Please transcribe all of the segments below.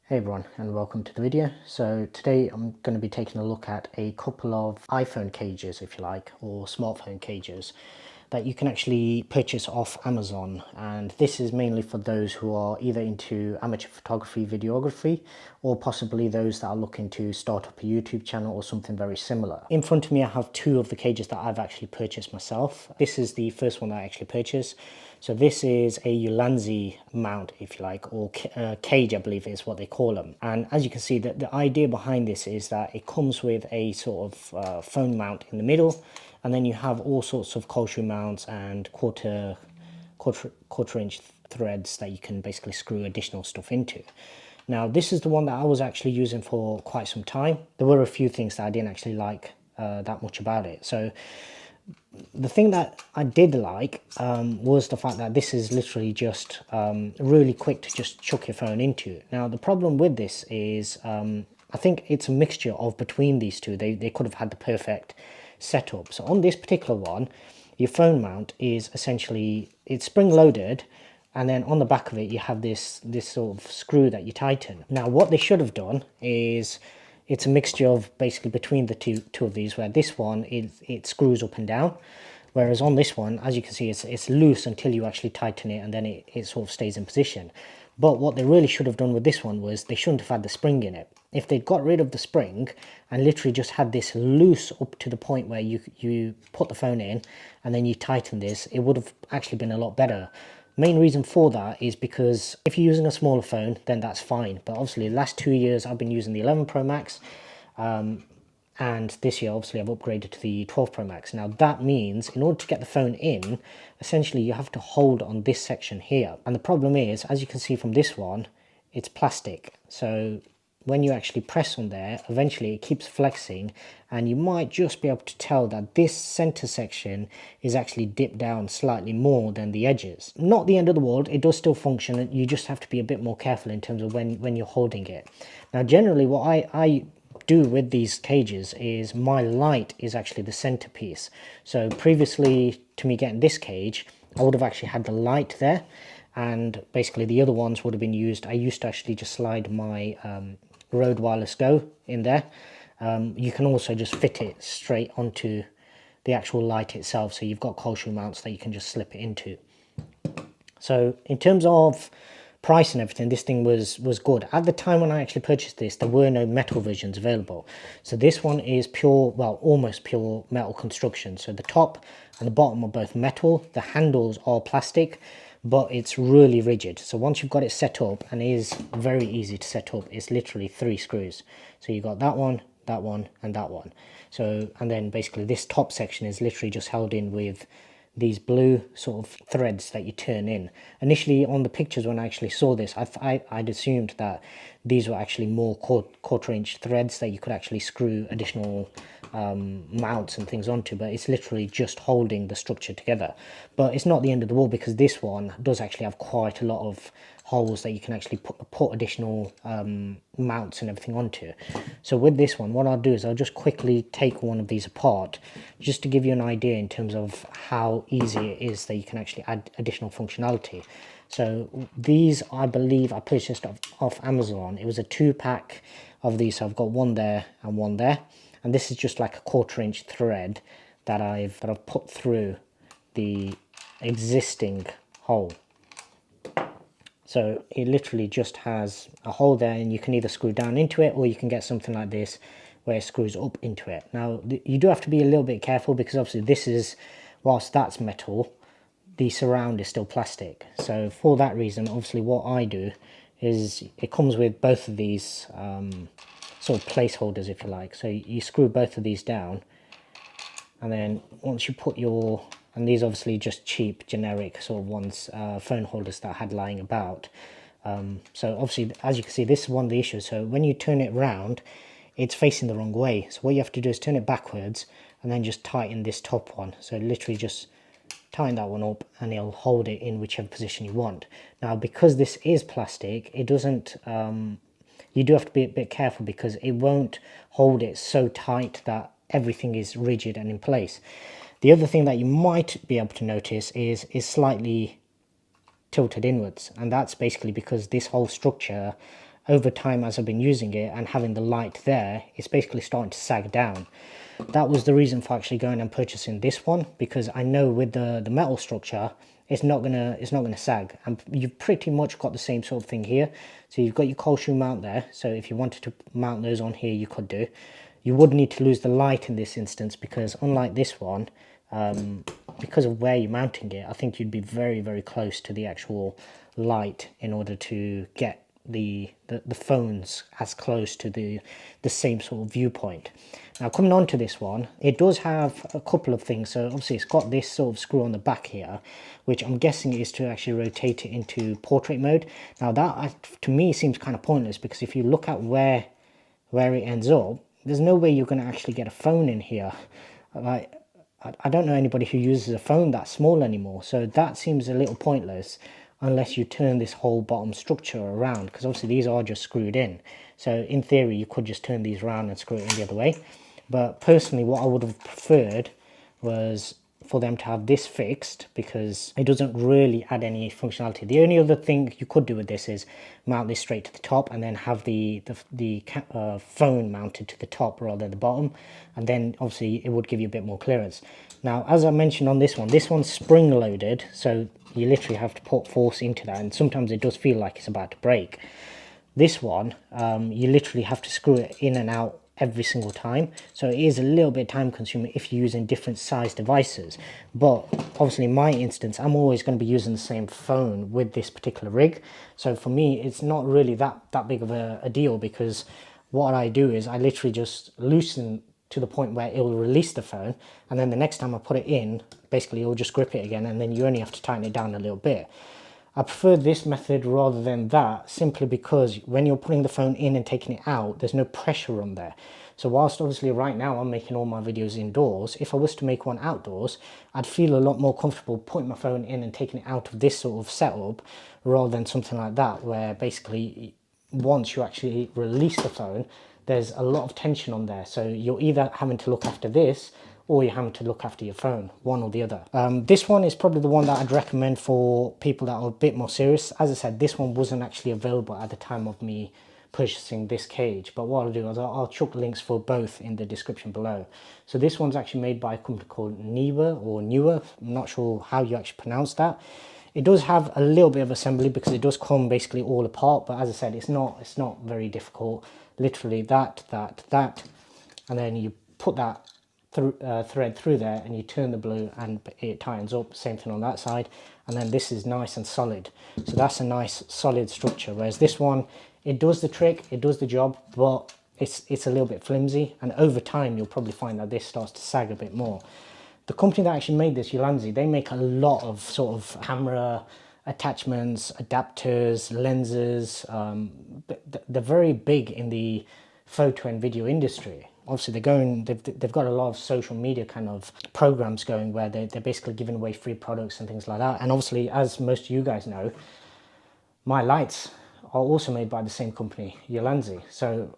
Hey everyone, and welcome to the video. So today I'm going to be taking a look at a couple of iPhone cages, if you like, or smartphone cages that you can actually purchase off Amazon. And this is mainly for those who are either into amateur photography, videography, or possibly those that are looking to start up a YouTube channel or something very similar. In front of me I have two of the cages that I've actually purchased myself. This is the first one that I actually purchased. So this is a YLanzi mount, if you like, or cage, I believe is what they call them. And as you can see, the idea behind this is that it comes with a sort of phone mount in the middle, and then you have all sorts of cold mounts and quarter inch threads that you can basically screw additional stuff into. Now this is the one that I was actually using for quite some time. There were a few things that I didn't actually like that much about it. So the thing that I did like was the fact that this is literally just really quick to just chuck your phone into. Now the problem with this is I think it's a mixture of between these two. They could have had the perfect setup. So on this particular one, your phone mount is essentially, it's spring loaded, and then on the back of it you have this sort of screw that you tighten. Now what they should have done is, it's a mixture of basically between the two of these, where this one it screws up and down, whereas on this one, as you can see, it's loose until you actually tighten it, and then it sort of stays in position. But what they really should have done with this one was they shouldn't have had the spring in it. If they got rid of the spring and literally just had this loose up to the point where you put the phone in and then you tighten this, it would have actually been a lot better. Main reason for that is because if you're using a smaller phone, then that's fine. But obviously the last 2 years I've been using the 11 Pro Max, and this year obviously I've upgraded to the 12 Pro Max. Now that means in order to get the phone in, essentially you have to hold on this section here. And the problem is, as you can see from this one, it's plastic. So when you actually press on there, eventually it keeps flexing, and you might just be able to tell that this center section is actually dipped down slightly more than the edges. Not the end of the world, it does still function. You just have to be a bit more careful in terms of when you're holding it. Now generally what I do with these cages is my light is actually the centerpiece. So previously to me getting this cage, I would have actually had the light there, and basically the other ones would have been used. I used to actually just slide my Rode Wireless Go in there. You can also just fit it straight onto the actual light itself, so you've got cold shoe mounts that you can just slip it into. So in terms of price and everything, this thing was good. At the time when I actually purchased this, there were no metal versions available. So this one is pure, well, almost pure metal construction. So the top and the bottom are both metal. The handles are plastic, but it's really rigid. So once you've got it set up, and it is very easy to set up, it's literally 3 screws. So you've got that one, and that one. So, and then basically this top section is literally just held in with these blue sort of threads that you turn in. Initially on the pictures when I actually saw this, I'd assumed that these were actually more quarter inch threads that you could actually screw additional mounts and things onto, but it's literally just holding the structure together. But it's not the end of the world, because this one does actually have quite a lot of holes that you can actually put additional mounts and everything onto. So with this one, what I'll do is I'll just quickly take one of these apart, just to give you an idea in terms of how easy it is that you can actually add additional functionality. So these, I believe I purchased off Amazon. It was a 2-pack of these, so I've got one there and one there, and this is just like a quarter inch thread that I've put through the existing hole. So it literally just has a hole there, and you can either screw down into it, or you can get something like this where it screws up into it. Now you do have to be a little bit careful, because obviously this is, whilst that's metal, the surround is still plastic. So for that reason, obviously what I do is, it comes with both of these sort of placeholders, if you like. So you screw both of these down, and then once you put your, and these obviously just cheap generic sort of ones, phone holders that I had lying about. So obviously, as you can see, this is one of the issues. So when you turn it round, it's facing the wrong way. So what you have to do is turn it backwards and then just tighten this top one. So literally just tighten that one up, and it'll hold it in whichever position you want. Now because this is plastic, it doesn't, you do have to be a bit careful, because it won't hold it so tight that everything is rigid and in place. The other thing that you might be able to notice is slightly tilted inwards, and that's basically because this whole structure over time as I've been using it and having the light there, it's basically starting to sag down. That was the reason for actually going and purchasing this one, because I know with the metal structure, it's not gonna sag, and you've pretty much got the same sort of thing here. So you've got your cold shoe mount there, so if you wanted to mount those on here, you could do. You would need to lose the light in this instance, because unlike this one, because of where you're mounting it, I think you'd be very, very close to the actual light in order to get the phones as close to the same sort of viewpoint. Now, coming on to this one, it does have a couple of things. So obviously it's got this sort of screw on the back here, which I'm guessing is to actually rotate it into portrait mode. Now that to me seems kind of pointless, because if you look at where it ends up, there's no way you're going to actually get a phone in here. Like, I don't know anybody who uses a phone that small anymore, so that seems a little pointless unless you turn this whole bottom structure around, because obviously these are just screwed in. So in theory you could just turn these around and screw it in the other way. But personally, what I would have preferred was for them to have this fixed, because it doesn't really add any functionality. The only other thing you could do with this is mount this straight to the top and then have the phone mounted to the top rather than the bottom, and then obviously it would give you a bit more clearance. Now, as I mentioned on this one's spring loaded, so you literally have to put force into that, and sometimes it does feel like it's about to break. This one, you literally have to screw it in and out every single time, so it is a little bit time consuming if you're using different size devices. But obviously in my instance, I'm always going to be using the same phone with this particular rig, so for me it's not really that big of a deal, because what I do is I literally just loosen to the point where it will release the phone, and then the next time I put it in, basically it'll just grip it again, and then you only have to tighten it down a little bit. I prefer this method rather than that, simply because when you're putting the phone in and taking it out, there's no pressure on there. So whilst obviously right now I'm making all my videos indoors, if I was to make one outdoors, I'd feel a lot more comfortable putting my phone in and taking it out of this sort of setup, rather than something like that, where basically once you actually release the phone, there's a lot of tension on there. So you're either having to look after this, or you're having to look after your phone, one or the other. This one is probably the one that I'd recommend for people that are a bit more serious. As I said, this one wasn't actually available at the time of me purchasing this cage, but what I'll do is I'll chuck links for both in the description below. So this one's actually made by a company called Neewer, or Newer, I'm not sure how you actually pronounce that. It does have a little bit of assembly, because it does come basically all apart, but as I said, it's not very difficult. Literally that, and then you put that thread through there, and you turn the blue and it tightens up. Same thing on that side, and then this is nice and solid. So that's a nice solid structure, whereas this one, it does the trick, it does the job, but it's a little bit flimsy, and over time you'll probably find that this starts to sag a bit more. The company that actually made this, YLanzi, they make a lot of sort of camera attachments, adapters, lenses. They're very big in the photo and video industry. Obviously they've got a lot of social media kind of programs going, where they're basically giving away free products and things like that. And obviously, as most of you guys know, my lights are also made by the same company, YLanzi. So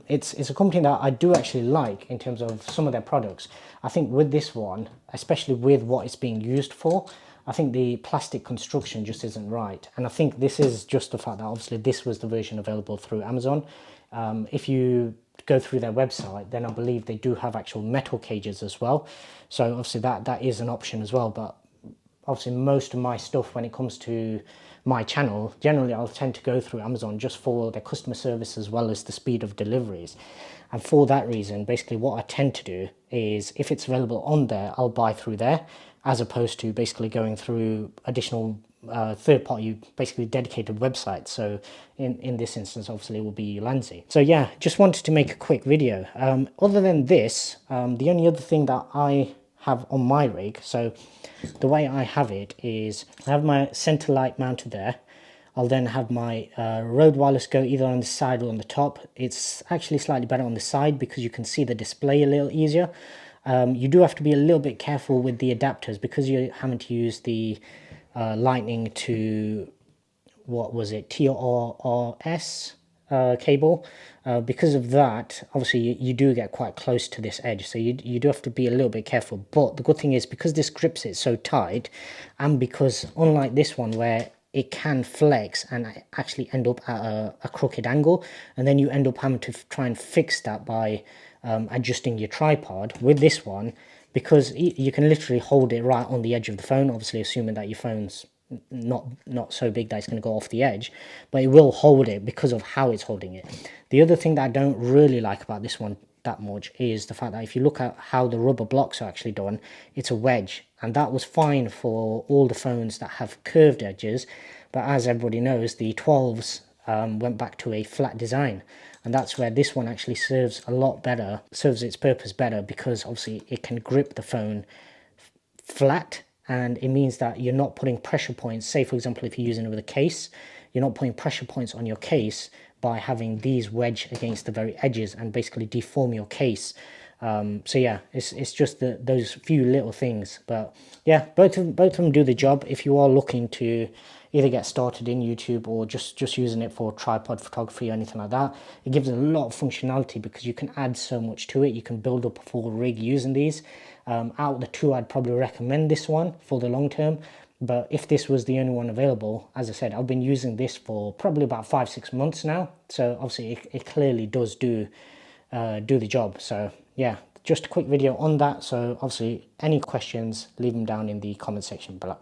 it's a company that I do actually like in terms of some of their products. I think with this one, especially with what it's being used for, I think the plastic construction just isn't right. And I think this is just the fact that obviously this was the version available through Amazon. If you go through their website, then I believe they do have actual metal cages as well. So obviously that is an option as well. But obviously most of my stuff, when it comes to my channel, generally I'll tend to go through Amazon just for their customer service as well as the speed of deliveries. And for that reason, basically what I tend to do is, if it's available on there, I'll buy through there, as opposed to basically going through additional third-party, basically dedicated websites. So in this instance, obviously, it will be YLanzi. So yeah, just wanted to make a quick video. Other than this, the only other thing that I have on my rig, so the way I have it is, I have my center light mounted there. I'll then have my Rode Wireless Go either on the side or on the top. It's actually slightly better on the side because you can see the display a little easier. You do have to be a little bit careful with the adapters, because you're having to use the lightning to, what was it, TRRS cable. Because of that, obviously you do get quite close to this edge, so you do have to be a little bit careful. But the good thing is, because this grips it so tight, and because unlike this one where it can flex and actually end up at a crooked angle, and then you end up having to try and fix that by adjusting your tripod. With this one, because you can literally hold it right on the edge of the phone, obviously assuming that your phone's not so big that it's going to go off the edge, but it will hold it because of how it's holding it. The other thing that I don't really like about this one that much is the fact that if you look at how the rubber blocks are actually done, it's a wedge, and that was fine for all the phones that have curved edges, but as everybody knows, the 12s went back to a flat design, and that's where this one actually serves a lot better, serves its purpose better, because obviously it can grip the phone flat, and it means that you're not putting pressure points. Say for example, if you're using it with a case, you're not putting pressure points on your case by having these wedge against the very edges and basically deform your case. So yeah, it's just those few little things, but yeah, both of them do the job. If you are looking to either get started in YouTube or just using it for tripod photography or anything like that, it gives a lot of functionality because you can add so much to it. You can build up a full rig using these. Out of the two, I'd probably recommend this one for the long term. But if this was the only one available, as I said, I've been using this for probably about 5-6 months now. So obviously it clearly does do the job. So yeah, just a quick video on that. So obviously any questions, leave them down in the comment section below.